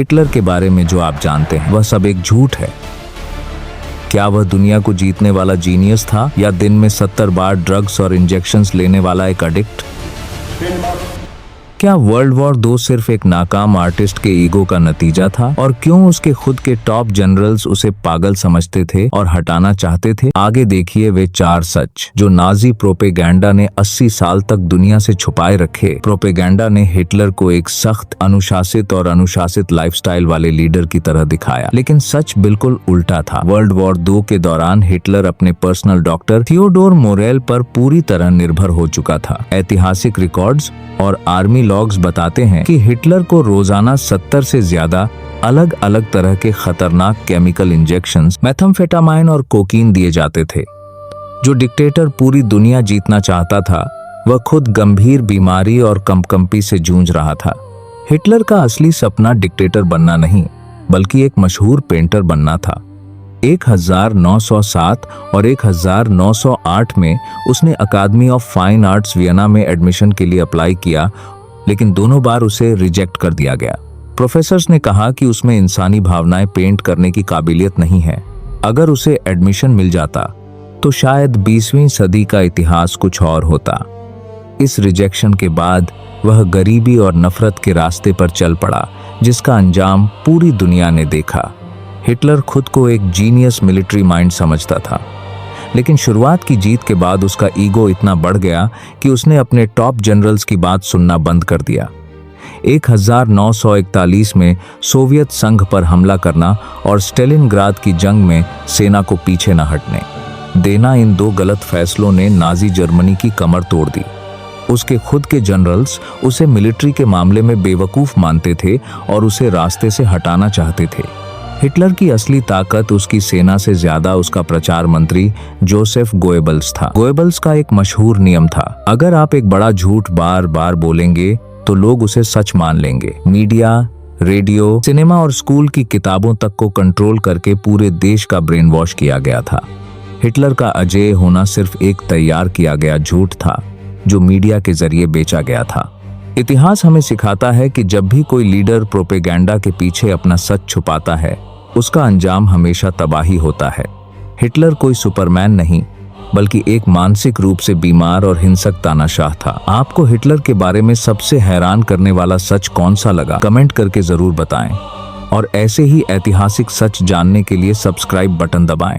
Hitler के बारे में जो आप जानते हैं वह सब एक झूठ है। क्या वह दुनिया को जीतने वाला जीनियस था या दिन में 70 बार ड्रग्स और इंजेक्शंस लेने वाला एक एडिक्ट? क्या वर्ल्ड वॉर 2 सिर्फ एक नाकाम आर्टिस्ट के ईगो का नतीजा था? और क्यों उसके खुद के टॉप जनरल्स उसे पागल समझते थे और हटाना चाहते थे? आगे देखिए वे 4 सच जो नाजी प्रोपेगेंडा ने 80 साल तक दुनिया से छुपाए रखे। प्रोपेगेंडा ने हिटलर को एक सख्त, अनुशासित लाइफस्टाइल वाले लीडर की तरह दिखाया, लेकिन सच बिल्कुल उल्टा था। वर्ल्ड वॉर 2 के दौरान हिटलर अपने पर्सनल डॉक्टर थियोडोर मोरेल पर पूरी तरह निर्भर हो चुका था। ऐतिहासिक रिकॉर्ड्स और आर्मी लॉग्स बताते हैं कि हिटलर को रोजाना 70 से ज्यादा अलग अलग तरह के खतरनाक केमिकल इंजेक्शंस, मेथाम्फेटामाइन और कोकीन दिए जाते थे। जो डिक्टेटर पूरी दुनिया जीतना चाहता था वह खुद गंभीर बीमारी और कंपकंपी से जूझ रहा था। हिटलर का असली सपना डिक्टेटर बनना नहीं बल्कि एक मशहूर पेंटर बनना था। 1907 और 1908 में उसने अकादमी ऑफ फाइन आर्ट्स वियना में एडमिशन के लिए अप्लाई किया, लेकिन दोनों बार उसे रिजेक्ट कर दिया गया। प्रोफेसर्स ने कहा कि उसमें इंसानी भावनाएं पेंट करने की काबिलियत नहीं है। अगर उसे एडमिशन मिल जाता तो शायद 20वीं सदी का इतिहास कुछ और होता। इस रिजेक्शन के बाद वह गरीबी और नफरत के रास्ते पर चल पड़ा, जिसका अंजाम पूरी दुनिया ने देखा। हिटलर खुद को एक जीनियस मिलिट्री माइंड समझता था, लेकिन शुरुआत की जीत के बाद उसका ईगो इतना बढ़ गया कि उसने अपने टॉप जनरल्स की बात सुनना बंद कर दिया। 1941 में सोवियत संघ पर हमला करना और स्टेलिनग्राद की जंग में सेना को पीछे न हटने देना, इन 2 गलत फैसलों ने नाजी जर्मनी की कमर तोड़ दी। उसके खुद के जनरल्स उसे मिलिट्री के मामले में बेवकूफ मानते थे और उसे रास्ते से हटाना चाहते थे। हिटलर की असली ताकत उसकी सेना से ज्यादा उसका प्रचार मंत्री जोसेफ गोएबल्स था। गोएबल्स का एक मशहूर नियम था, अगर आप एक बड़ा झूठ बार बार बोलेंगे तो लोग उसे सच मान लेंगे। मीडिया, रेडियो, सिनेमा और स्कूल की किताबों तक को कंट्रोल करके पूरे देश का ब्रेन वॉश किया गया था। हिटलर का अजेय होना सिर्फ एक तैयार किया गया झूठ था जो मीडिया के जरिए बेचा गया था। इतिहास हमें सिखाता है कि जब भी कोई लीडर प्रोपेगेंडा के पीछे अपना सच छुपाता है उसका अंजाम हमेशा तबाही होता है। हिटलर कोई सुपरमैन नहीं बल्कि एक मानसिक रूप से बीमार और हिंसक तानाशाह था। आपको हिटलर के बारे में सबसे हैरान करने वाला सच कौन सा लगा? कमेंट करके जरूर बताएं और ऐसे ही ऐतिहासिक सच जानने के लिए सब्सक्राइब बटन दबाएं।